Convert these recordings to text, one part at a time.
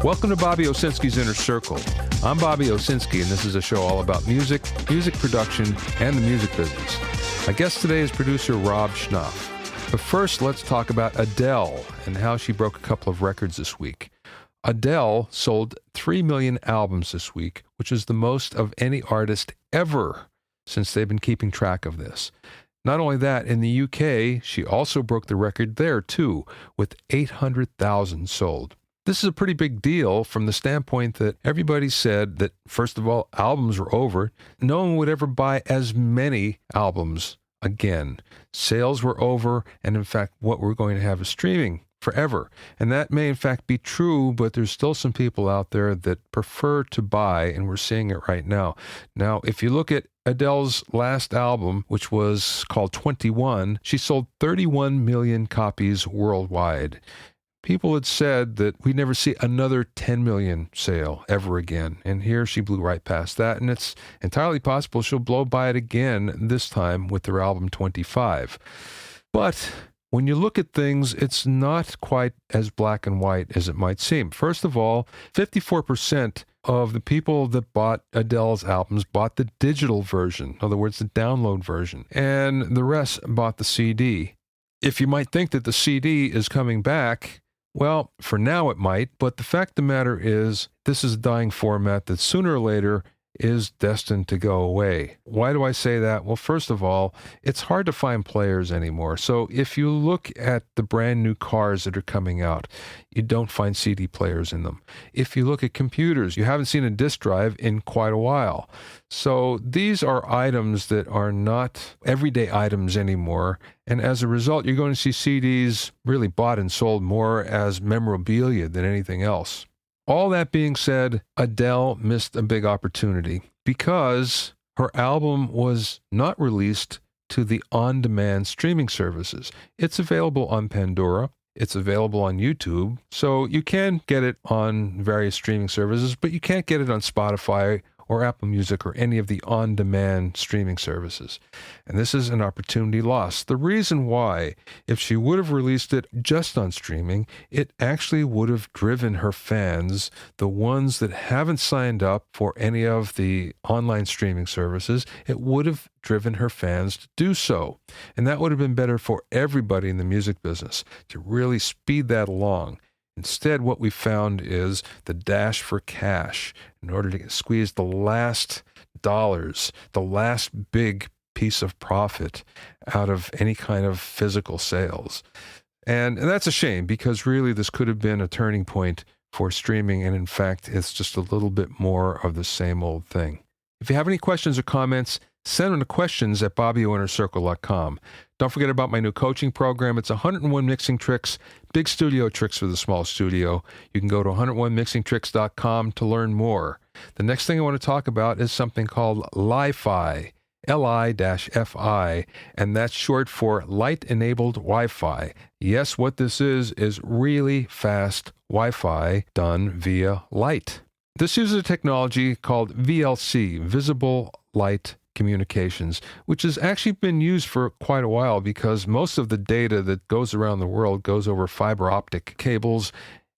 Welcome to Bobby Owsinski's Inner Circle. I'm Bobby Owsinski, and this is a show all about music, music production, and the music business. My guest today is producer Rob Schnapf. But first, let's talk about Adele and how she broke a couple of records this week. Adele sold 3 million albums this week, which is the most of any artist ever since they've been keeping track of this. Not only that, in the UK, she also broke the record there, too, with 800,000 sold. This is a pretty big deal from the standpoint that everybody said that, first of all, albums were over. No one would ever buy as many albums again. Sales were over, and in fact, what we're going to have is streaming forever. And that may in fact be true, but there's still some people out there that prefer to buy, and we're seeing it right now. Now, if you look at Adele's last album, which was called 21, she sold 31 million copies worldwide. People had said that we'd never see another 10 million sale ever again. And here she blew right past that. And it's entirely possible she'll blow by it again, this time with her album 25. But when you look at things, it's not quite as black and white as it might seem. First of all, 54% of the people that bought Adele's albums bought the digital version, in other words, the download version, and the rest bought the CD. If you might think that the CD is coming back, well, for now it might, but the fact of the matter is this is a dying format that sooner or later is destined to go away. Why do I say that? Well, first of all, it's hard to find players anymore. So if you look at the brand new cars that are coming out, you don't find CD players in them. If you look at computers, you haven't seen a disk drive in quite a while. So these are items that are not everyday items anymore. And as a result, you're going to see CDs really bought and sold more as memorabilia than anything else. All that being said, Adele missed a big opportunity because her album was not released to the on-demand streaming services. It's available on Pandora. It's available on YouTube. So you can get it on various streaming services, but you can't get it on Spotify or Apple Music or any of the on-demand streaming services. And this is an opportunity lost. The reason why, if she would have released it just on streaming, it actually would have driven her fans, the ones that haven't signed up for any of the online streaming services, it would have driven her fans to do so. And that would have been better for everybody in the music business, to really speed that along. Instead, what we found is the dash for cash in order to squeeze the last dollars, the last big piece of profit out of any kind of physical sales. And that's a shame because really this could have been a turning point for streaming. And in fact, it's just a little bit more of the same old thing. If you have any questions or comments, send them to questions@BobbyOInnerCircle.com. Don't forget about my new coaching program. It's 101 Mixing Tricks, big studio tricks for the small studio. You can go to 101mixingtricks.com to learn more. The next thing I want to talk about is something called Li-Fi, Li-Fi, and that's short for Light-Enabled Wi-Fi. Yes, what this is really fast Wi-Fi done via light. This uses a technology called VLC, Visible Light Communications, which has actually been used for quite a while because most of the data that goes around the world goes over fiber optic cables,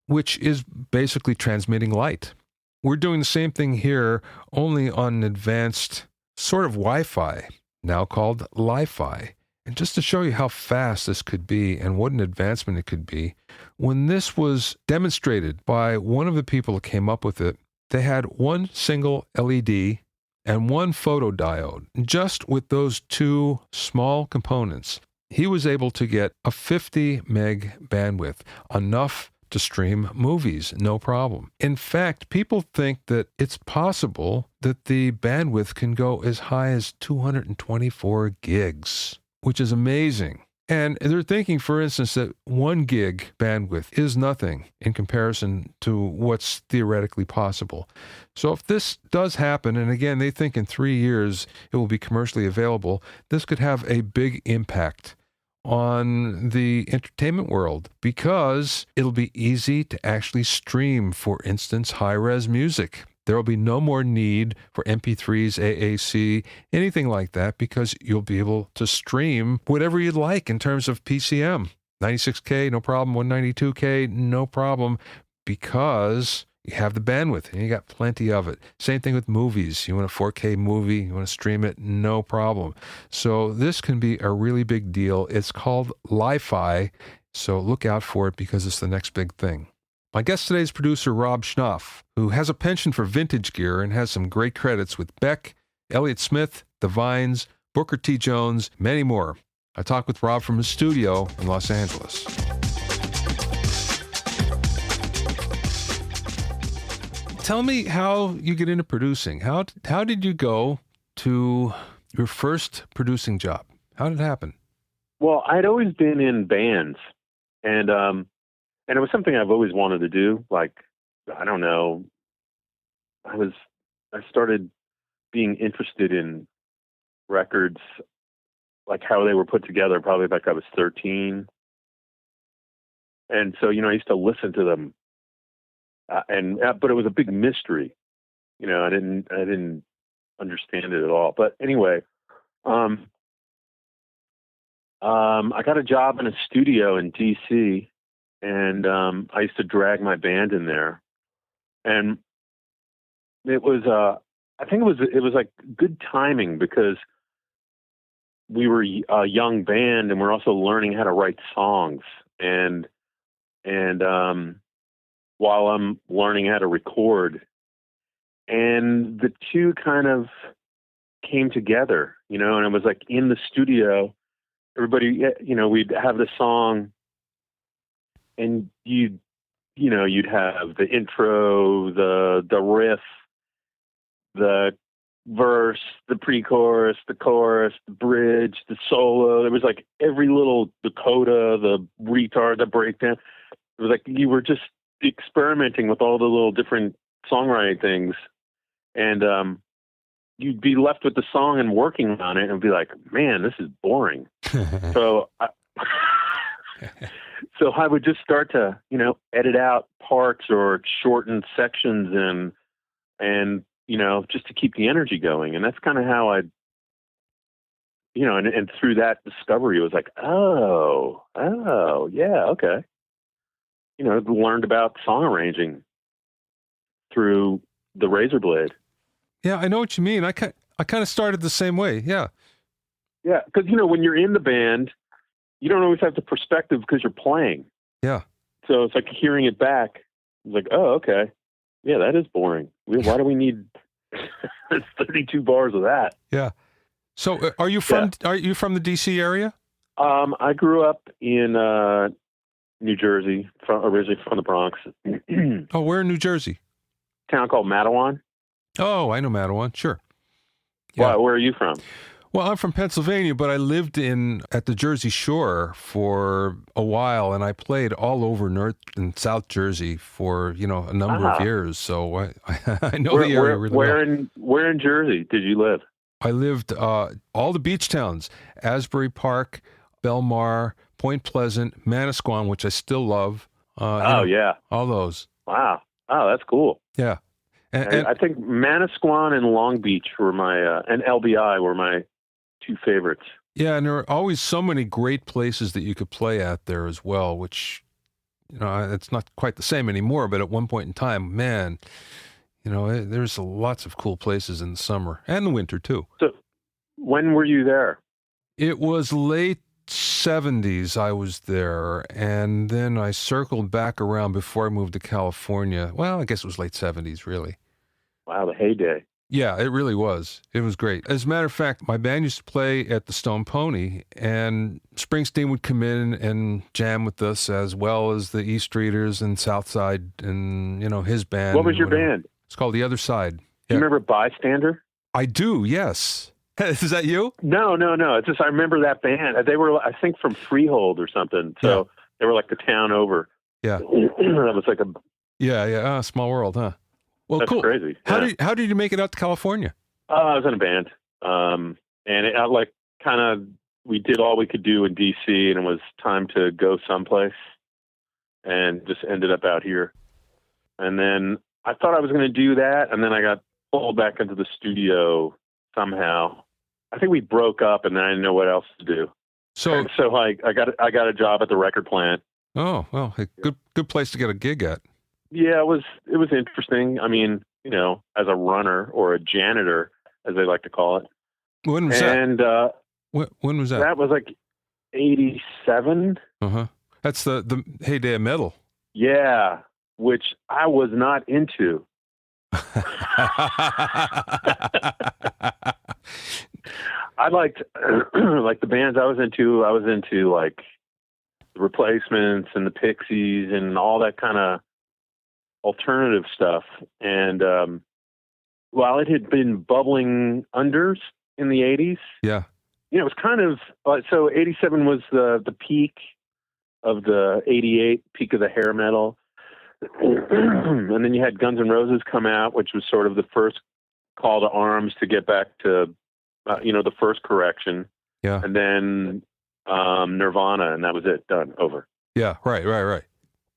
which is basically transmitting light. We're doing the same thing here, only on an advanced sort of Wi-Fi, now called Li-Fi. And just to show you how fast this could be and what an advancement it could be, when this was demonstrated by one of the people who came up with it, they had one single LED and one photodiode. Just with those two small components, he was able to get a 50 meg bandwidth, enough to stream movies, no problem. In fact, people think that it's possible that the bandwidth can go as high as 224 gigs, which is amazing. And they're thinking, for instance, that 1 gig bandwidth is nothing in comparison to what's theoretically possible. So if this does happen, and again, they think in 3 years it will be commercially available, this could have a big impact on the entertainment world because it'll be easy to actually stream, for instance, high-res music. There will be no more need for MP3s, AAC, anything like that, because you'll be able to stream whatever you'd like in terms of PCM. 96K, no problem. 192K, no problem, because You have the bandwidth, and you got plenty of it. Same thing with movies. You want a 4K movie, you want to stream it, no problem. So this can be a really big deal. It's called Li-Fi, so look out for it because it's the next big thing. My guest today is producer Rob Schnapf, who has a penchant for vintage gear and has some great credits with Beck, Elliott Smith, The Vines, Booker T. Jones, many more. I talked with Rob from his studio in Los Angeles. Tell me how you get into producing. How did you go to your first producing job? How did it happen? Well, I'd always been in bands, and it was something I've always wanted to do. Like, I don't know, I started being interested in records, like how they were put together, probably like I was 13. And so, I used to listen to them. But it was a big mystery. I didn't understand it at all. But anyway, I got a job in a studio in DC, and I used to drag my band in there. And it was, I think it was like good timing because we were a young band and we're also learning how to write songs. And while I'm learning how to record, and the two kind of came together, and it was like in the studio, everybody, we'd have the song, and you'd have the intro, the riff, the verse, the pre-chorus, the chorus, the bridge, the solo. There was like every little Dakota, the retard, the breakdown. It was like you were just experimenting with all the little different songwriting things, and you'd be left with the song and working on it and be like, man, this is boring. So I would just start to edit out parts or shorten sections and just to keep the energy going. And that's kind of how I and through that discovery it was like, oh yeah, okay. Learned about song arranging through the razor blade. Yeah, I know what you mean. I kind of started the same way. Yeah. Yeah, because when you're in the band, you don't always have the perspective because you're playing. Yeah. So it's like hearing it back. It's like, oh, okay, yeah, that is boring. Why do we need 32 bars of that? Yeah. So, are you from the DC area? I grew up in New Jersey, originally from the Bronx. Oh, where in New Jersey? Town called Matawan. Oh, I know Matawan. Sure. Yeah. Where are you from? Well, I'm from Pennsylvania, but I lived at the Jersey Shore for a while, and I played all over North and South Jersey for a number of years. So I know the area really well. Where in Jersey did you live? I lived all the beach towns: Asbury Park, Belmar, Point Pleasant, Manasquan, which I still love. Yeah, all those. Wow. Oh, that's cool. Yeah, and I think Manasquan and Long Beach were my and LBI were my two favorites. Yeah, and there are always so many great places that you could play at there as well, which, it's not quite the same anymore, but at one point in time, man, there's lots of cool places in the summer and the winter too. So when were you there? It was late 70s I was there, and then I circled back around before I moved to California. Well, I guess it was late 70s, really. Wow, the heyday. Yeah, it really was. It was great. As a matter of fact, my band used to play at the Stone Pony, and Springsteen would come in and jam with us, as well as the East Streeters and Southside and, his band. What was your band? It's called The Other Side. Do you remember Bystander? I do, yes. Is that you? No. It's just I remember that band. They were, I think, from Freehold or something. So They were like the town over. Yeah. That was like a... Yeah. Small world, huh? Well, That's cool. Crazy. How did you make it out to California? I was in a band, and we did all we could do in DC, and it was time to go someplace, and just ended up out here. And then I thought I was going to do that, and then I got pulled back into the studio somehow. I think we broke up, and then I didn't know what else to do. So I got a job at the record plant. Oh, well, a good place to get a gig at. Yeah, it was interesting. I mean, as a runner or a janitor, as they like to call it. When was that? And When was that? that was like 87. Uh-huh. That's the heyday of metal. Yeah, which I was not into. I liked like the bands I was into. I was into like the Replacements and the Pixies and all that kind of alternative stuff. And while it had been bubbling under in the 80s, yeah, it was kind of so 87 was the peak of the 88 peak of the hair metal. And then you had Guns N' Roses come out, which was sort of the first call to arms to get back to the first correction. Yeah. And then Nirvana, and that was it, done, over. Yeah, right.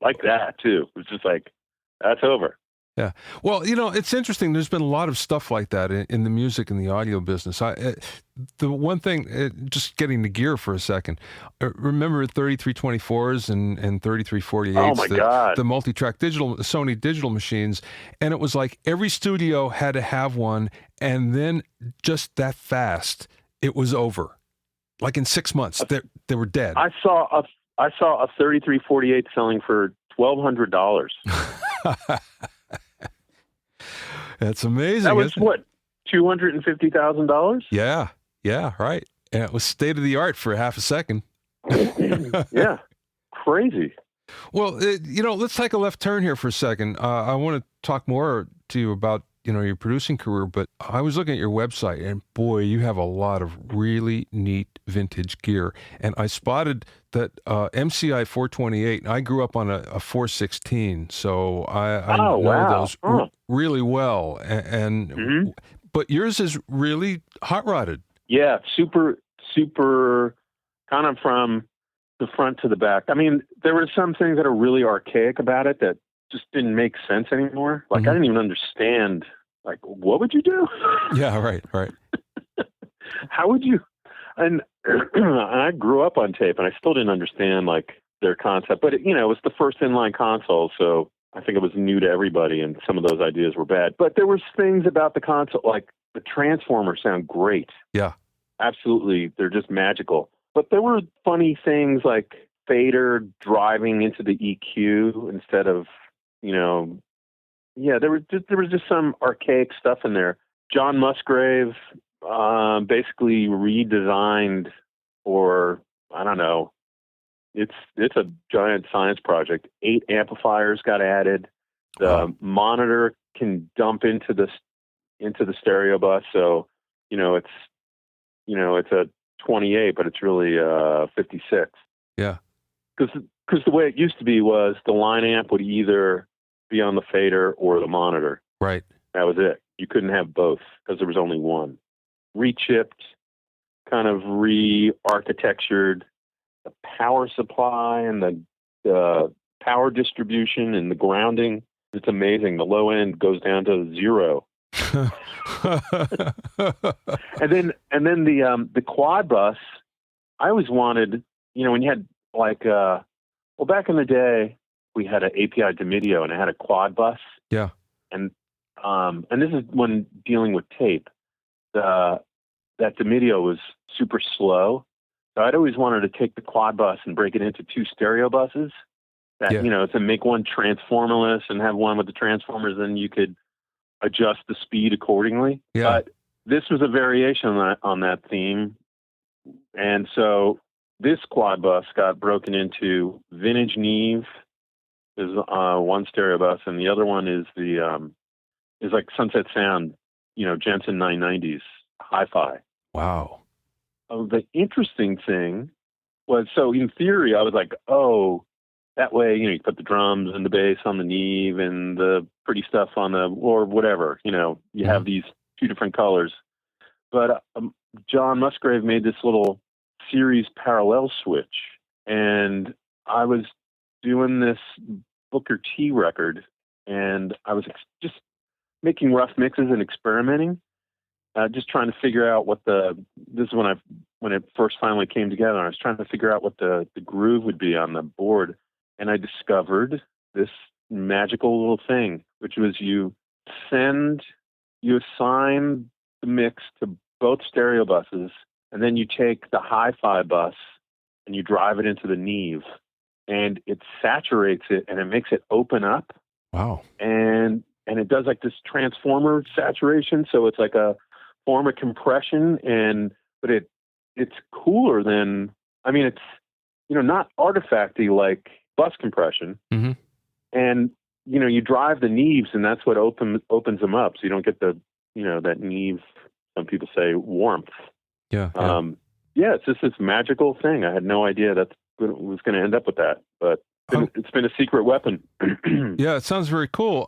Like that too. It was just like, that's over. Yeah. Well, it's interesting. There's been a lot of stuff like that in the music and the audio business. The one thing, just getting the gear for a second, remember 3324s and 3348s? Oh my God. The multi-track Sony digital machines. And it was like every studio had to have one. And then just that fast, it was over. Like in 6 months, they were dead. I saw a 3348 selling for $1,200. That's amazing. That was what, $250,000? Yeah, right. And it was state of the art for half a second. Yeah, crazy. Well, let's take a left turn here for a second. I want to talk more to you about your producing career, but I was looking at your website, and boy, you have a lot of really neat vintage gear. And I spotted that MCI 428. And I grew up on a 416, so I know those really well. And but yours is really hot rodded. Yeah, super, super, kind of from the front to the back. I mean, there were some things that are really archaic about it that just didn't make sense anymore. Like, I didn't even understand, like, what would you do? Yeah, right. How would you? And I grew up on tape, and I still didn't understand, like, their concept. But, it was the first inline console, so I think it was new to everybody, and some of those ideas were bad. But there was things about the console, like the transformers sound great. Yeah. Absolutely. They're just magical. But there were funny things like fader driving into the EQ instead of, there was just some archaic stuff in there. John Musgrave basically redesigned, or I don't know, it's a giant science project. 8 amplifiers got added. The monitor can dump into the stereo bus, so it's a 28, but it's really 56. Yeah. Because the way it used to be was the line amp would either be on the fader or the monitor. Right. That was it. You couldn't have both because there was only one. Rechipped, kind of re-architectured the power supply and the power distribution and the grounding. It's amazing. The low end goes down to 0. and then the quad bus, I always wanted, when you had like, back in the day, we had an API DiMidio and it had a quad bus. Yeah. And this is when dealing with tape, that DiMidio was super slow. So I'd always wanted to take the quad bus and break it into 2 stereo buses that, to make one transformerless and have one with the transformers, and you could adjust the speed accordingly. Yeah. But this was a variation on that theme. And so this quad bus got broken into vintage Neve is one stereo bus, and the other one is is like Sunset Sound, Jensen 990s hi-fi. Wow. The interesting thing was, so in theory, I was like, that way, you put the drums and the bass on the Neve and the pretty stuff on or whatever, you have these 2 different colors. But John Musgrave made this little series parallel switch, and I was doing this Booker T record, and I was just making rough mixes and experimenting, just trying to figure out this is when it first finally came together. I was trying to figure out what the groove would be on the board, and I discovered this magical little thing, which was you assign the mix to both stereo buses, and then you take the hi-fi bus and you drive it into the Neve, and it saturates it and it makes it open up. Wow. And it does like this transformer saturation, so it's like a form of compression, but it's cooler than, I mean, it's, not artifacty like bus compression. Mm-hmm. And, you drive the Neves, and that's what opens them up. So you don't get the, that Neve, some people say, warmth. Yeah. It's just this magical thing. I had no idea that it was going to end up with that, but it's been a secret weapon. Yeah, it sounds very cool.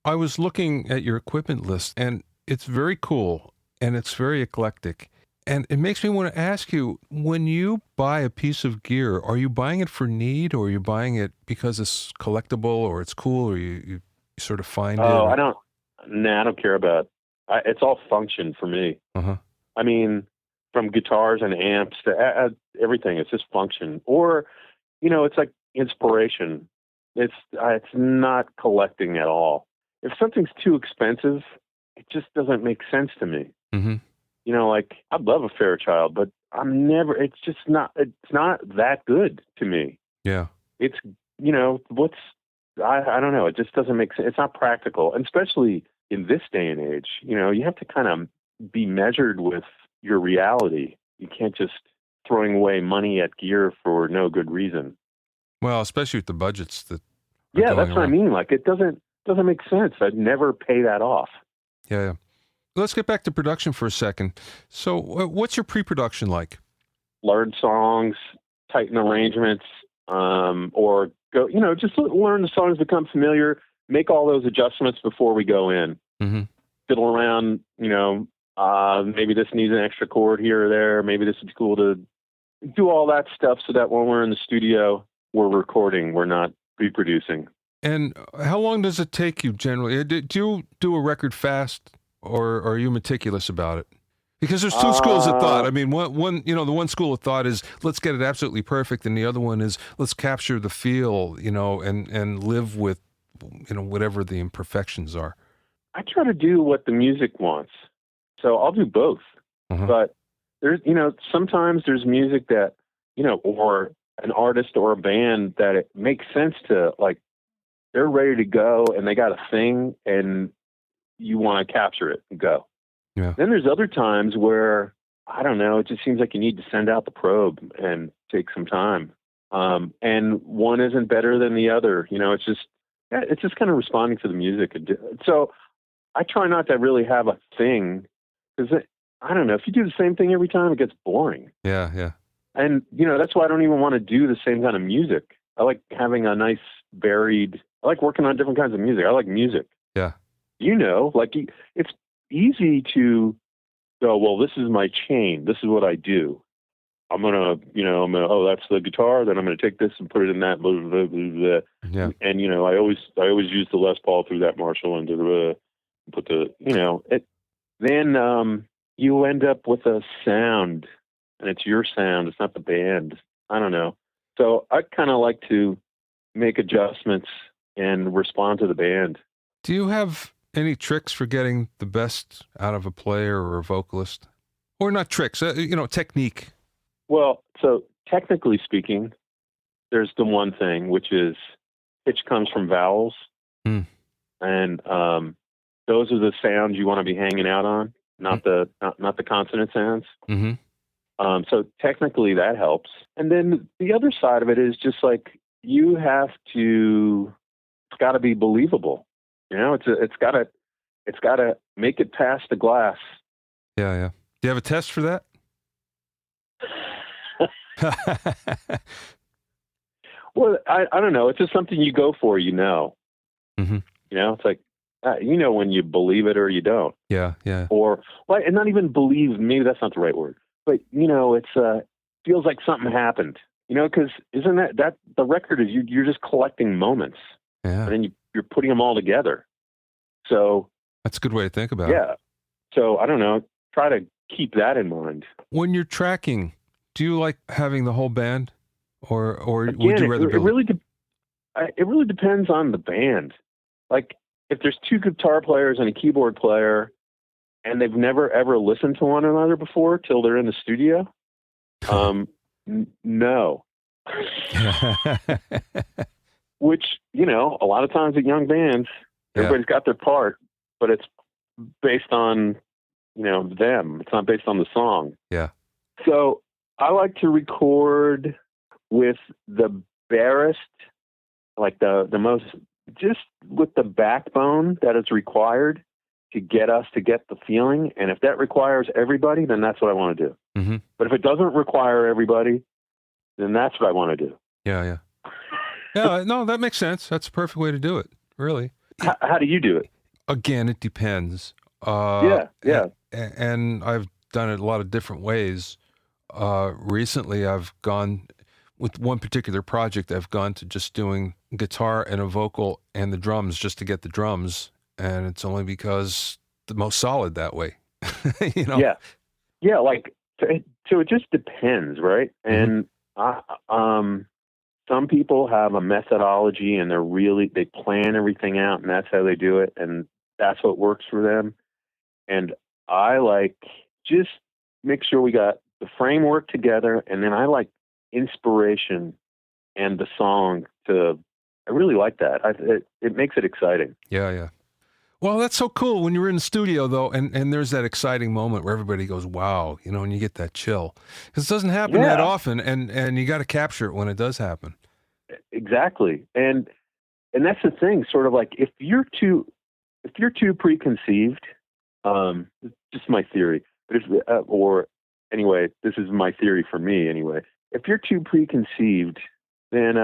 I was looking at your equipment list, and it's very cool, and it's very eclectic. And it makes me want to ask you, when you buy a piece of gear, are you buying it for need, or are you buying it because it's collectible or it's cool, or you sort of find it? Oh, I don't care about it. It's all function for me. Uh-huh. I mean, from guitars and amps to everything, it's just function. Or, it's like inspiration. It's not collecting at all. If something's too expensive, it just doesn't make sense to me. Mm-hmm. Like, I'd love a Fairchild, but it's not that good to me. Yeah. It's, I don't know. It just doesn't make sense. It's not practical. And especially in this day and age, you have to kind of be measured with your reality. You can't just throwing away money at gear for no good reason. Well, especially with the budgets that. Yeah, that's what I mean. Like, it doesn't make sense. I'd never pay that off. Yeah. Let's get back to production for a second. So what's your pre-production like? Learn songs, tighten arrangements, or go, just learn the songs, become familiar, make all those adjustments before we go in. Mm-hmm. Fiddle around, maybe this needs an extra chord here or there. Maybe this is cool to do all that stuff so that when we're in the studio, we're recording, we're not pre-producing. And how long does it take you generally? Do you do a record fast, or are you meticulous about it? Because there's two schools of thought. I mean, one the one school of thought is let's get it absolutely perfect, and the other one is let's capture the feel, and live with, whatever the imperfections are. I try to do what the music wants, so I'll do both. Uh-huh. But there's, sometimes there's music that, or an artist or a band that it makes sense to, like, they're ready to go and they got a thing and you want to capture it and go. Yeah. Then there's other times where, I don't know, it just seems like you need to send out the probe and take some time. And one isn't better than the other. It's just kind of responding to the music. So I try not to really have a thing, because I don't know, if you do the same thing every time, it gets boring. Yeah. And, that's why I don't even want to do the same kind of music. I like having a nice varied, I like working on different kinds of music. I like music. Yeah. Like, it's easy to go, well, this is my chain. This is what I do. I'm going to, oh, that's the guitar. Then I'm going to take this and put it in that. Blah, blah, blah, blah. Yeah. And, I always use the Les Paul through that Marshall and put the, then you end up with a sound, and it's your sound. It's not the band. I don't know. So I kind of like to make adjustments and respond to the band. Do you have any tricks for getting the best out of a player or a vocalist? Or not tricks, technique? Well, so technically speaking, there's the one thing, which is pitch comes from vowels. Mm. And those are the sounds you want to be hanging out on, not the consonant sounds. Mm-hmm. So technically that helps. And then the other side of it is just like, it's got to be believable. It's got to make it past the glass. Yeah. Do you have a test for that? Well, I don't know. It's just something you go for, Mm-hmm. It's like, when you believe it or you don't. Yeah. Or, well, and not even believe, maybe that's not the right word, but, it's, feels like something happened, because isn't that the record is you're just collecting moments. Yeah. And then you're putting them all together. So that's a good way to think about it. Yeah. So I don't know, try to keep that in mind. When you're tracking, do you like having the whole band, or Again, would you rather build? it really depends on the band. Like, if there's two guitar players and a keyboard player, and they've never ever listened to one another before till they're in the studio, no. Which, a lot of times at young bands, everybody's got their part, but it's based on, them. It's not based on the song. Yeah. So I like to record with the barest, like the most, just with the backbone that is required to get us to get the feeling. And if that requires everybody, then that's what I want to do. Mm-hmm. But if it doesn't require everybody, then that's what I want to do. Yeah. Yeah, no, that makes sense. That's a perfect way to do it, really. How do you do it? Again, it depends. Yeah. And I've done it a lot of different ways. Recently, I've gone, with one particular project, I've gone to just doing guitar and a vocal and the drums just to get the drums. And it's only because the most solid that way, Yeah. Like, so it just depends, right? And some people have a methodology and they plan everything out and that's how they do it. And that's what works for them. And I like just make sure we got the framework together. And then I like inspiration and the song I really like that. It makes it exciting. Yeah. Well, that's so cool when you're in the studio, though, and there's that exciting moment where everybody goes, wow, and you get that chill. Because it doesn't happen that often, and you got to capture it when it does happen. Exactly. And that's the thing, sort of like, if you're too preconceived, just my theory, but or anyway, this is my theory for me anyway. If you're too preconceived, then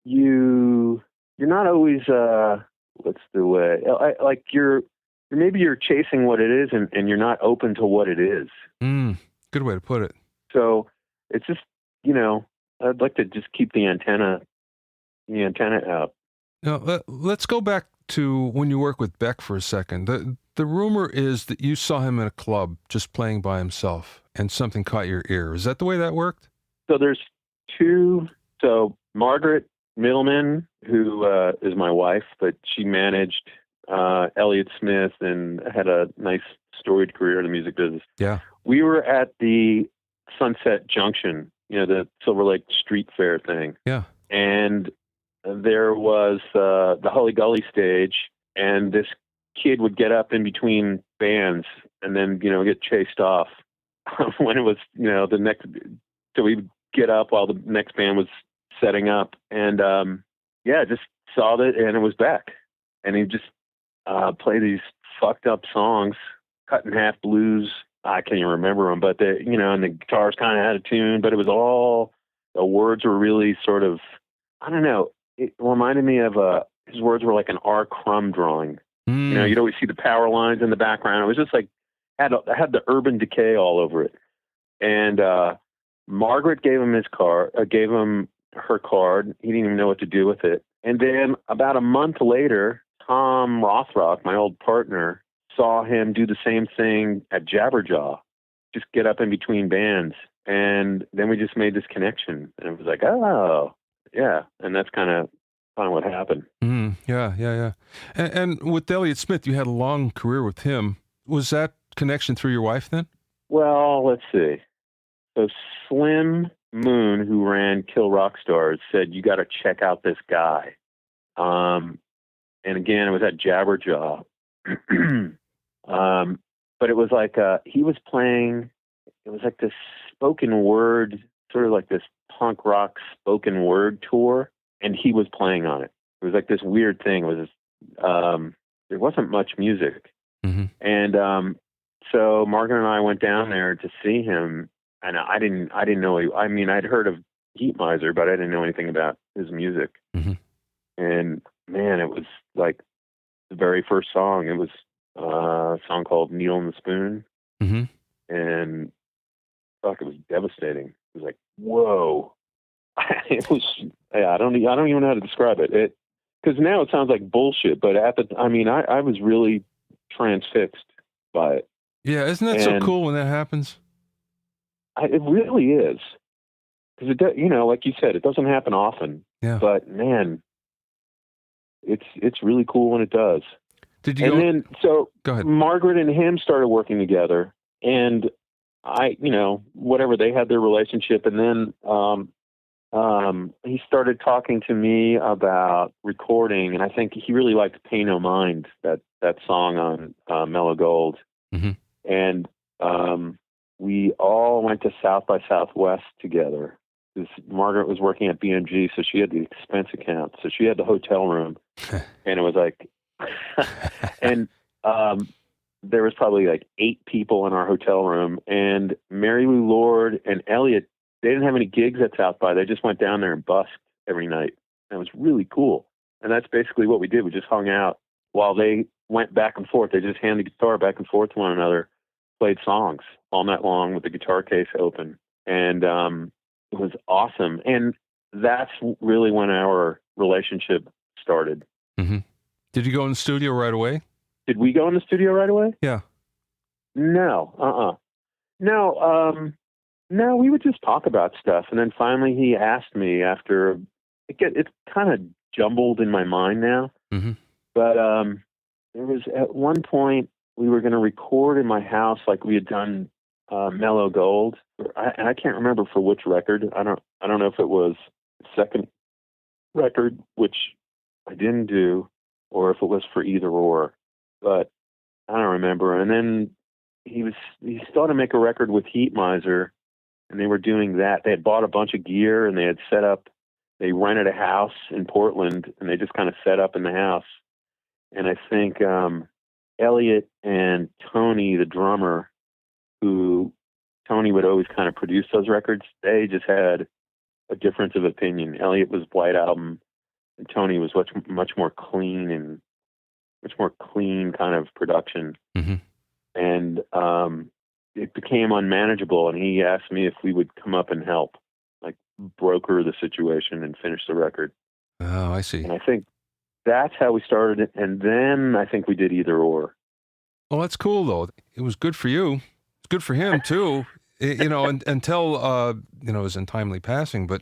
you're not always what's the way? Like maybe you're chasing what it is, and you're not open to what it is. Good way to put it. So it's just, I'd like to just keep the antenna out. Now, let's go back to when you work with Beck for a second. The rumor is that you saw him in a club just playing by himself, and something caught your ear. Is that the way that worked? So there's two. So Margaret Middleman, who is my wife, but she managed Elliott Smith and had a nice storied career in the music business. Yeah. We were at the Sunset Junction, the Silver Lake Street Fair thing. Yeah. And there was the Hully Gully stage, and this kid would get up in between bands and then, get chased off when it was, the next. So we'd get up while the next band was setting up, and just saw that, and it was Beck, and he just played these fucked up songs, cut in half blues. I can't even remember them, but and the guitars kind of had a tune, but it was all, the words were really sort of, I don't know. It reminded me of his words were like an R. Crumb drawing. You'd always see the power lines in the background. It was just like had the Urban Decay all over it. And Margaret gave him her card. He didn't even know what to do with it. And then about a month later, Tom Rothrock, my old partner, saw him do the same thing at Jabberjaw, just get up in between bands. And then we just made this connection. And it was like, oh, yeah. And that's kind of what happened. Yeah. And with Elliott Smith, you had a long career with him. Was that connection through your wife then? Well, let's see. So Slim Moon, who ran Kill Rock Stars, said, you got to check out this guy. And again, it was at Jabberjaw. But it was like he was playing, it was like this spoken word, sort of like this punk rock spoken word tour, and he was playing on it. It was like this weird thing. It was there wasn't much music. Mm-hmm. And so Margaret and I went down there to see him, and I didn't know. I'd heard of Heat Miser, but I didn't know anything about his music. Mm-hmm. And man, it was like the very first song. It was a song called Needle in the Spoon. Mm-hmm. And fuck, it was devastating. It was like, whoa. It was, I don't even know how to describe it. Because now it sounds like bullshit, but I was really transfixed by it. Yeah, isn't that so cool when that happens? It really is. Because like you said, it doesn't happen often. Yeah. But man, it's really cool when it does. Did you Then, so go ahead. Margaret and him started working together, and whatever, they had their relationship. And then, he started talking to me about recording, and I think he really liked Pay No Mind, that song on Mellow Gold. Mm-hmm. And we all went to South by Southwest together. Margaret was working at BMG, so she had the expense account. So she had the hotel room, and it was like, and there was probably like 8 people in our hotel room, and Mary Lou Lord and Elliot, they didn't have any gigs at South by. They just went down there and busked every night. And it was really cool. And that's basically what we did. We just hung out while they went back and forth. They just handed the guitar back and forth to one another, played songs all night long with the guitar case open. And it was awesome. And that's really when our relationship started. Mm-hmm. Did you go in the studio right away? Did we go in the studio right away? Yeah. No. No, we would just talk about stuff. And then finally he asked me after, it's kind of jumbled in my mind now. Mm-hmm. But there was at one point we were going to record in my house like we had done Mellow Gold. I can't remember for which record. I don't know if it was the second record, which I didn't do, or if it was for either or. But I don't remember. And then he started to make a record with Heat Miser, and they were doing that. They had bought a bunch of gear, and they had set up. They rented a house in Portland, and they just kind of set up in the house. And I think Elliot and Tony, the drummer, who Tony would always kind of produce those records, they just had a difference of opinion. Elliot was White Album, and Tony was much more clean and much more clean kind of production. Mm-hmm. And it became unmanageable, and he asked me if we would come up and help, like broker the situation and finish the record. Oh, I see. And I think that's how we started it. And then I think we did Either Or. Well, that's cool, though. It was good for you. It's good for him, too, until, his untimely passing. But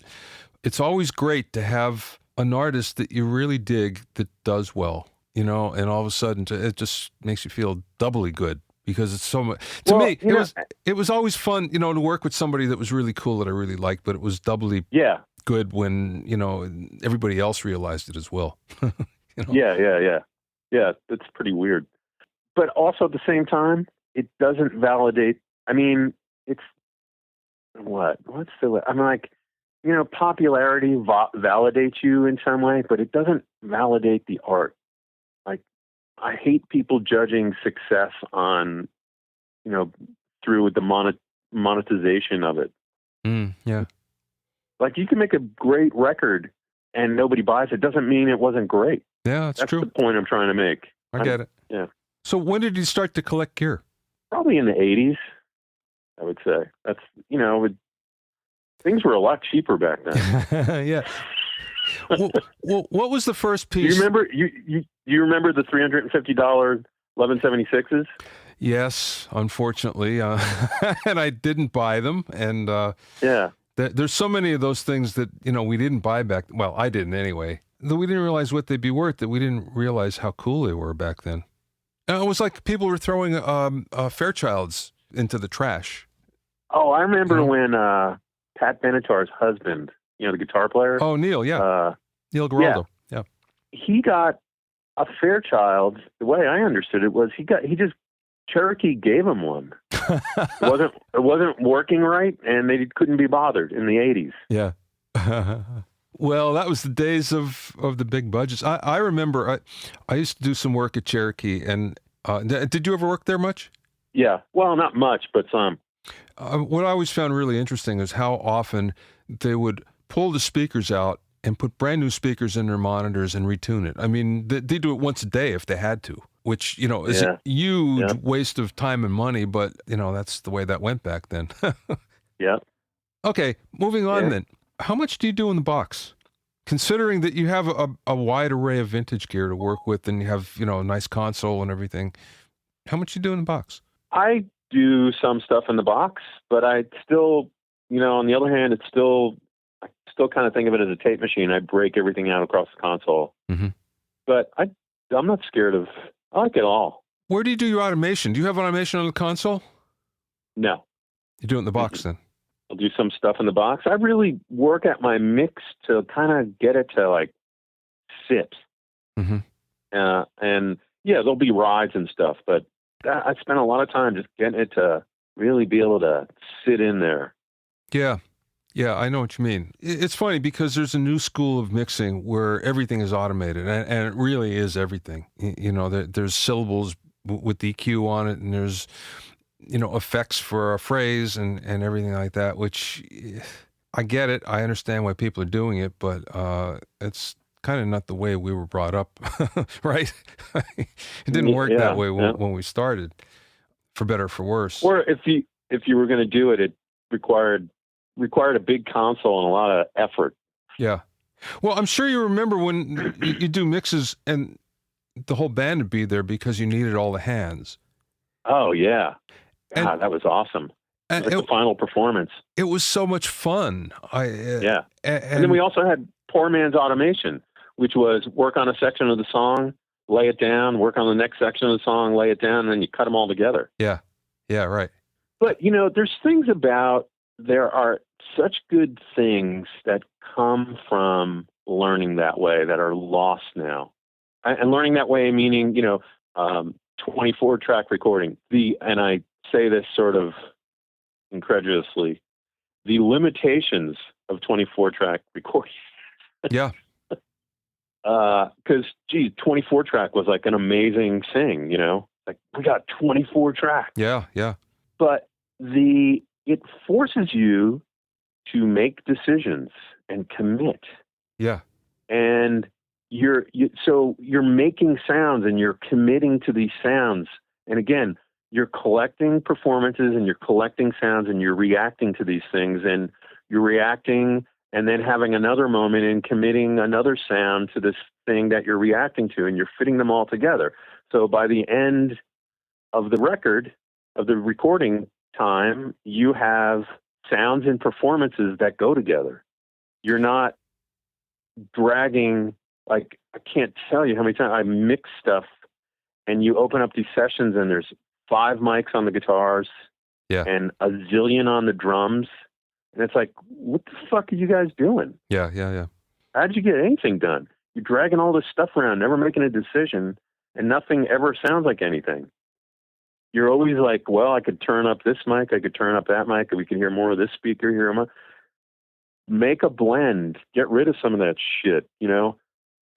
it's always great to have an artist that you really dig that does well, and all of a sudden it just makes you feel doubly good. Because it's so much, to me, it was always fun, to work with somebody that was really cool that I really liked, but it was doubly good when, everybody else realized it as well. Yeah, that's pretty weird. But also at the same time, it doesn't validate, it's, what's the, popularity validates you in some way, but it doesn't validate the art. I hate people judging success on, through the monetization of it. Yeah. Like you can make a great record and nobody buys it. Doesn't mean it wasn't great. Yeah, that's true. That's the point I'm trying to make. I get it. Yeah. So when did you start to collect gear? Probably in the 80s, I would say. That's, things were a lot cheaper back then. Yeah. Well, what was the first piece? Do you remember the $350 1176s? Yes, unfortunately, and I didn't buy them. And there's so many of those things that we didn't buy back. Well, I didn't anyway. Though we didn't realize what they'd be worth. That we didn't realize how cool they were back then. And it was like people were throwing Fairchilds into the trash. Oh, I remember when Pat Benatar's husband, the guitar player. Oh, Neil, yeah. Neil Giraldo, yeah. He got a Fairchild. The way I understood it was Cherokee gave him one. It wasn't working right, and they couldn't be bothered in the 80s. Yeah. Well, that was the days of the big budgets. I remember I used to do some work at Cherokee, and did you ever work there much? Yeah. Well, not much, but some. What I always found really interesting is how often they would pull the speakers out and put brand new speakers in their monitors and retune it. They do it once a day if they had to, which, is a huge waste of time and money, but, that's the way that went back then. Yeah. Okay, moving on then. How much do you do in the box? Considering that you have a wide array of vintage gear to work with and you have, a nice console and everything, how much do you do in the box? I do some stuff in the box, but I still, on the other hand, I still kind of think of it as a tape machine. I break everything out across the console. Mm-hmm. But I'm not scared of. I like it all. Where do you do your automation? Do you have automation on the console? No. You do it in the box then? I'll do some stuff in the box. I really work at my mix to kind of get it to like sit. Mm-hmm. And yeah, there'll be rides and stuff, but I spent a lot of time just getting it to really be able to sit in there. Yeah. Yeah, I know what you mean. It's funny because there's a new school of mixing where everything is automated, and it really is everything. You know, there's syllables with EQ on it, and there's, you know, effects for a phrase and everything like that, which I get it. I understand why people are doing it, but it's kind of not the way we were brought up, right? It didn't work that way when we started, for better or for worse. Or if you were going to do it, it required a big console and a lot of effort. Yeah. Well, I'm sure you remember when you do mixes and the whole band would be there because you needed all the hands. Oh, yeah. God, that was awesome. It was like the final performance. It was so much fun. Yeah. And then we also had poor man's automation, which was work on a section of the song, lay it down, work on the next section of the song, lay it down, and then you cut them all together. Yeah. Yeah, right. But, you know, there's things about, there are such good things that come from learning that way that are lost now. And learning that way, meaning, you know, 24-track recording. And I say this sort of incredulously, the limitations of 24-track recording. Yeah. Because, 24-track was like an amazing thing, you know? Like, we got 24 tracks. Yeah, yeah. But it forces you to make decisions and commit. Yeah. And so you're making sounds and you're committing to these sounds. And again, you're collecting performances and you're collecting sounds and you're reacting to these things, and you're reacting and then having another moment and committing another sound to this thing that you're reacting to, and you're fitting them all together. So by the end of the recording time, you have sounds and performances that go together. You're not dragging, like, I can't tell you how many times I mix stuff and you open up these sessions and there's 5 mics on the guitars and a zillion on the drums. And it's like, what the fuck are you guys doing? Yeah, yeah, yeah. How did you get anything done? You're dragging all this stuff around, never making a decision, and nothing ever sounds like anything. You're always like, well, I could turn up this mic, I could turn up that mic, we can hear more of this speaker here. Make a blend. Get rid of some of that shit, you know?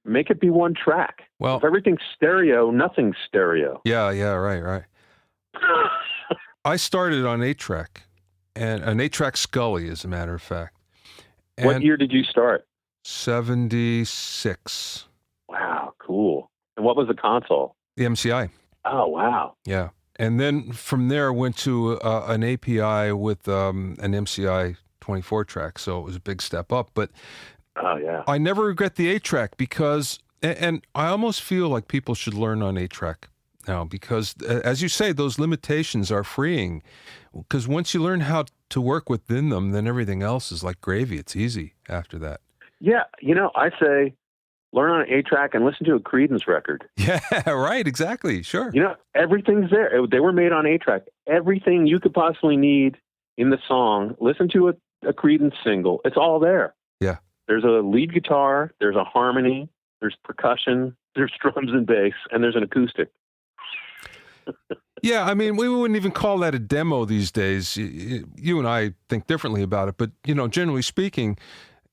Make it be one track. Well, if everything's stereo, nothing's stereo. Yeah, yeah, right. I started on 8-track, and an 8-track Scully, as a matter of fact. And what year did you start? 76. Wow, cool. And what was the console? The MCI. Oh, wow. Yeah. And then from there, I went to an API with an MCI 24-track, so it was a big step up. But I never regret the 8-track because, and I almost feel like people should learn on 8-track now because, as you say, those limitations are freeing. Because once you learn how to work within them, then everything else is like gravy. It's easy after that. Yeah, you know, I say learn on an 8-track and listen to a Creedence record. Yeah, right, exactly, sure. You know, everything's there. They were made on 8-track. Everything you could possibly need in the song, listen to a Creedence single. It's all there. Yeah. There's a lead guitar, there's a harmony, there's percussion, there's drums and bass, and there's an acoustic. Yeah, I mean, we wouldn't even call that a demo these days. You and I think differently about it, but, you know, generally speaking,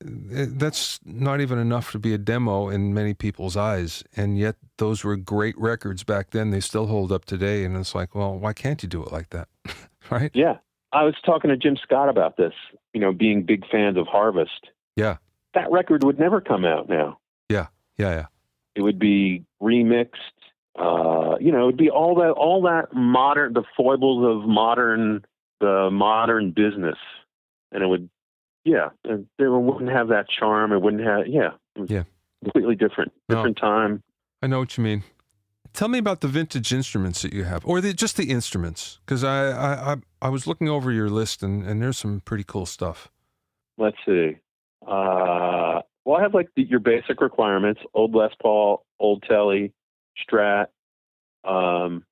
that's not even enough to be a demo in many people's eyes. And yet those were great records back then. They still hold up today. And it's like, well, why can't you do it like that? Right? Yeah. I was talking to Jim Scott about this, you know, being big fans of Harvest. Yeah. That record would never come out now. Yeah. Yeah. It would be remixed. You know, it'd be all that modern, the foibles of the modern business. And it would, it wouldn't have that charm. It wouldn't have, completely different time. I know what you mean. Tell me about the vintage instruments that you have, or just the instruments, because I was looking over your list and there's some pretty cool stuff. Let's see. Well, I have like your basic requirements: old Les Paul, old Telly, Strat, um,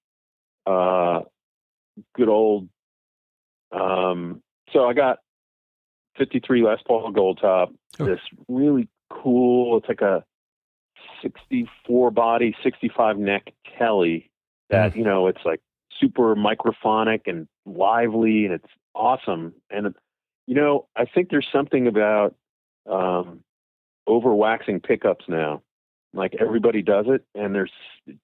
good old. So I got 53 Les Paul Gold Top. Oh. This really cool. It's like a 64 body, 65 neck Telly that it's like super microphonic and lively, and it's awesome. And I think there's something about overwaxing pickups now. Like everybody does it, and it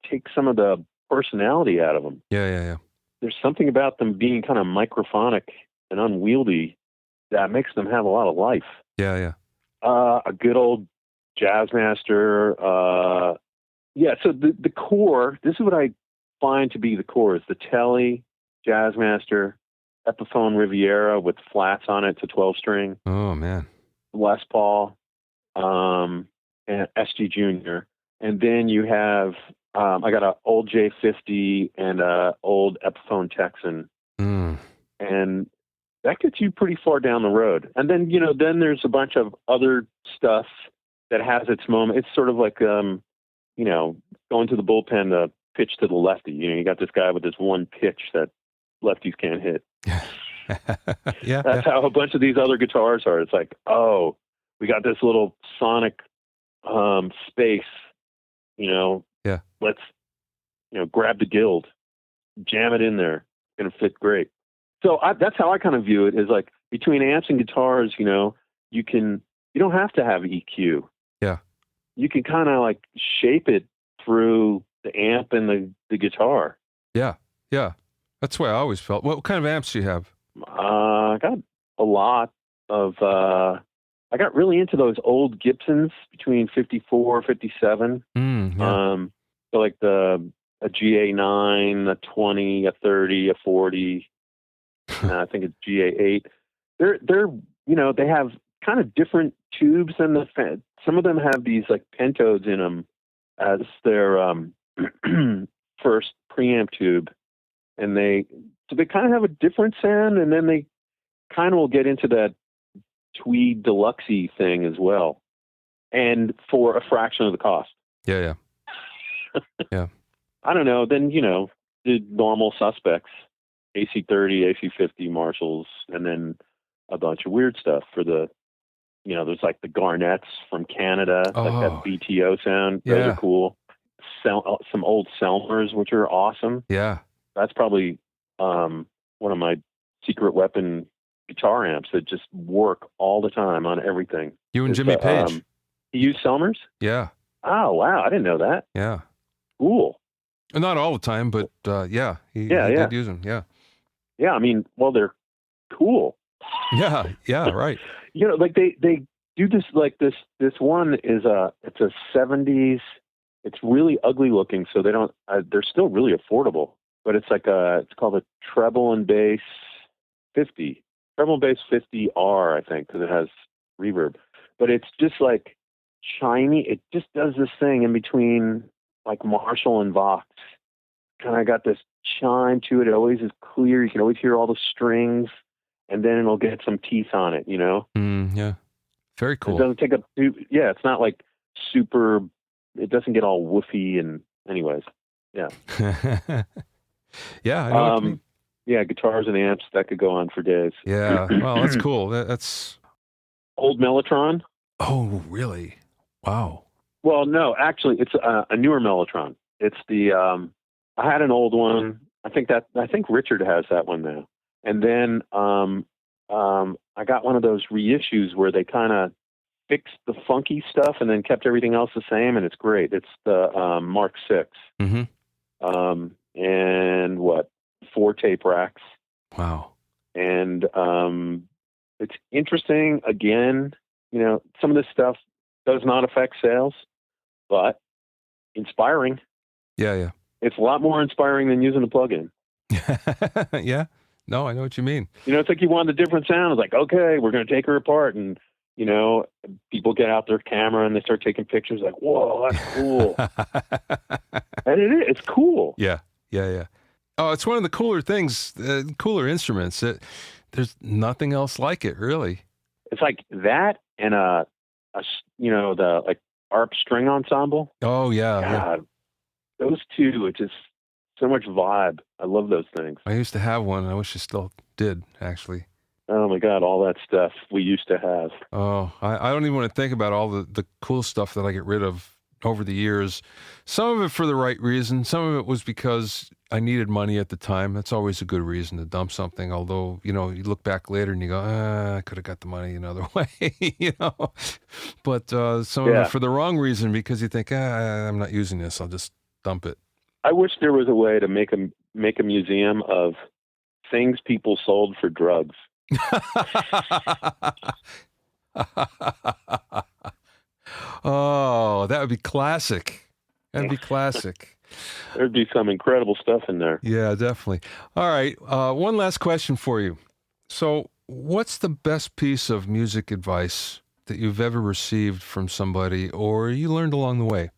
takes some of the personality out of them. Yeah. There's something about them being kind of microphonic and unwieldy that makes them have a lot of life. Yeah. A good old Jazzmaster. So the core, this is what I find to be the core, is the Telly, Jazzmaster, Epiphone Riviera with flats on it. It's a 12-string. Oh, man. Les Paul, and SG Junior. And then you have, I got an old J50 and a old Epiphone Texan. And that gets you pretty far down the road. And then, then there's a bunch of other stuff that has its moment. It's sort of like, going to the bullpen to pitch to the lefty. You got this guy with this one pitch that lefties can't hit. That's how a bunch of these other guitars are. It's like, oh, we got this little sonic space, let's, grab the guild, jam it in there. It's going to fit great. So that's how I kind of view it, is like between amps and guitars, you don't have to have EQ. Yeah. You can kind of like shape it through the amp and the guitar. Yeah. That's the way I always felt. What kind of amps do you have? I got a lot of, I got really into those old Gibsons between 54, 57. So like a GA9, a 20, a 30, a 40, I think it's GA8. They're they have kind of different tubes than the fan. Some of them have these like pentodes in them as their first preamp tube, and they kind of have a different sound, and then they kind of will get into that Tweed Deluxe-y thing as well, and for a fraction of the cost. Yeah. I don't know. Then the normal suspects: AC30, AC50, Marshalls, and then a bunch of weird stuff for the. There's like the Garnets from Canada, like that BTO sound. Those are cool. Some old Selmers, which are awesome. Yeah. That's probably one of my secret weapon guitar amps that just work all the time on everything. You and Jimmy Page. You use Selmers? Yeah. Oh, wow. I didn't know that. Yeah. Cool. Not all the time, but he did use them. Yeah. Yeah, I mean, well, they're cool. Yeah, right. Like they do this, like this one is it's a 70s. It's really ugly looking, so they don't, they're still really affordable, but it's like it's called a treble and bass 50, treble and bass 50R, I think, because it has reverb, but it's just like chimey. It just does this thing in between like Marshall and Vox. Kind of got this chime to it. It always is clear. You can always hear all the strings, and then it'll get some teeth on it, Yeah. Very cool. It doesn't take up, it's not like super, it doesn't get all woofy and anyways. Yeah. Yeah. I know what you mean. Yeah. Guitars and amps, that could go on for days. Yeah. Well, that's cool. That's old Mellotron. Oh, really? Wow. Well, no, actually it's a newer Mellotron. It's the, I had an old one. I think Richard has that one now. And then, I got one of those reissues where they kind of fixed the funky stuff and then kept everything else the same, and it's great. It's the Mark VI. Mm-hmm. And 4 tape racks. Wow. And it's interesting. Again, some of this stuff does not affect sales, but inspiring. Yeah. It's a lot more inspiring than using a plug-in. Yeah. No, I know what you mean. It's like you want a different sound. It's like, okay, we're going to take her apart. And, people get out their camera and they start taking pictures like, whoa, that's cool. And it is. It's cool. Yeah. Oh, it's one of the cooler things, cooler instruments. There's nothing else like it, really. It's like that and a the like ARP string ensemble. Oh, yeah. God, those two, it's just so much vibe. I love those things. I used to have one. I wish I still did, actually. Oh, my God, all that stuff we used to have. Oh, I don't even want to think about all the cool stuff that I get rid of over the years. Some of it for the right reason. Some of it was because I needed money at the time. That's always a good reason to dump something. Although, you look back later and you go, I could have got the money another way, But some of it for the wrong reason because you think, I'm not using this. I'll just dump it. I wish there was a way to make a museum of things people sold for drugs. Oh, that would be classic. That'd be classic. There'd be some incredible stuff in there. Yeah, definitely. All right. One last question for you. So what's the best piece of music advice that you've ever received from somebody or you learned along the way?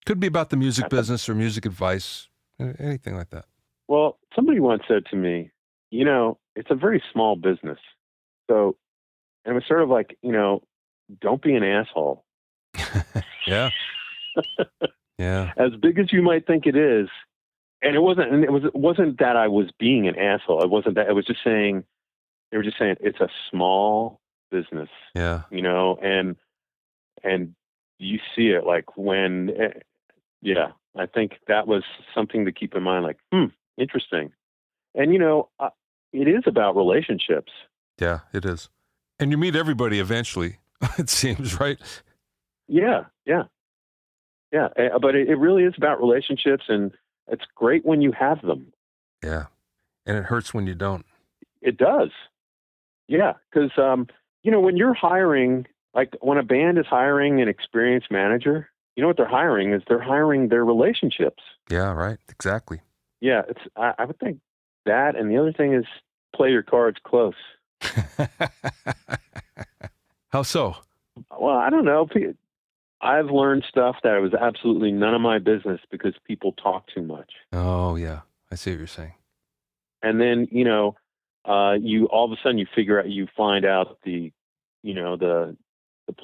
Could be about the music business or music advice, anything like that. Well, somebody once said to me, it's a very small business. So, and it was sort of like, don't be an asshole. Yeah. Yeah. As big as you might think it is. And it wasn't that I was being an asshole. It wasn't that. It was just saying, they were just saying it's a small business. Yeah. And you see it like when, I think that was something to keep in mind, like, interesting. And, it is about relationships. Yeah, it is. And you meet everybody eventually, it seems, right? Yeah. But it really is about relationships, and it's great when you have them. Yeah. And it hurts when you don't. It does. Yeah. Because, when you're hiring, like when a band is hiring an experienced manager, what they're hiring is they're hiring their relationships. Yeah, right. Exactly. Yeah. I would think that. And the other thing is play your cards close. How so? Well, I don't know. I've learned stuff that was absolutely none of my business because people talk too much. Oh, yeah. I see what you're saying. And then, you all of a sudden you find out the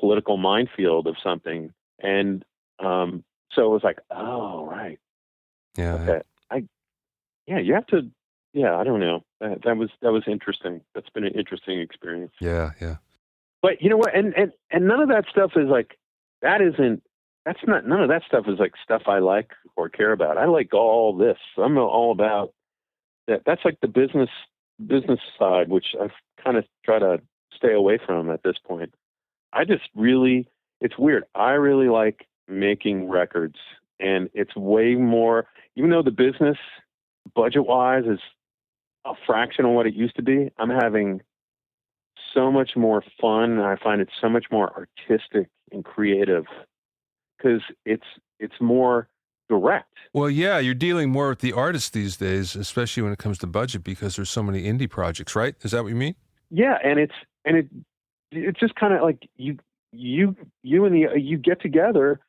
political minefield of something. And so it was like, oh, right. Yeah. Okay. You have to, I don't know. That was interesting. That's been an interesting experience. Yeah. Yeah. But you know what? And none of that stuff is like, none of that stuff is like stuff I like or care about. I like all this. I'm all about that. That's like the business side, which I've kind of try to stay away from at this point. It's weird. I really like making records, and it's way more, even though the business budget wise is a fraction of what it used to be, I'm having so much more fun. And I find it so much more artistic and creative because it's more direct. Well, yeah, you're dealing more with the artists these days, especially when it comes to budget, because there's so many indie projects, right? Is that what you mean? Yeah, and it's just kind of like you get together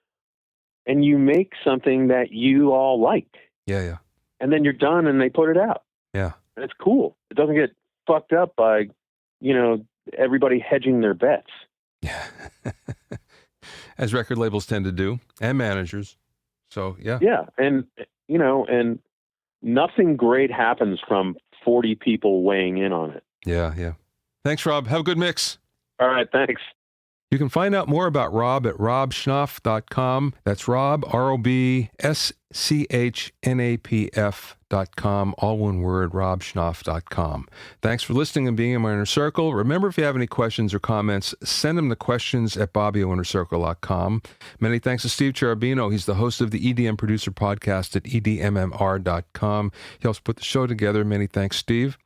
and you make something that you all like. Yeah, yeah. And then you're done and they put it out. Yeah. And it's cool. It doesn't get fucked up by, everybody hedging their bets. Yeah. As record labels tend to do, and managers. So, yeah. Yeah. And, and nothing great happens from 40 people weighing in on it. Yeah, yeah. Thanks, Rob. Have a good mix. All right. Thanks. You can find out more about Rob at robschnapf.com. That's Rob, ROBSCHNAPF.com. All one word, robschnapf.com. Thanks for listening and being in my inner circle. Remember, if you have any questions or comments, send them to questions@bobbyoinnercircle.com. Many thanks to Steve Cherubino. He's the host of the EDM Producer Podcast at edmmr.com. He helps put the show together. Many thanks, Steve.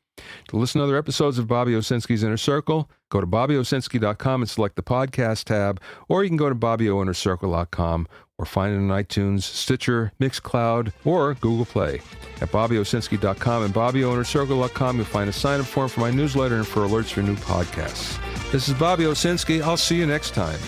To listen to other episodes of Bobby Owsinski's Inner Circle, go to bobbyowsinski.com and select the podcast tab, or you can go to bobbyowinnercircle.com or find it on iTunes, Stitcher, Mixcloud, or Google Play. At bobbyowsinski.com and bobbyowinnercircle.com, you'll find a sign-up form for my newsletter and for alerts for new podcasts. This is Bobby Owsinski. I'll see you next time.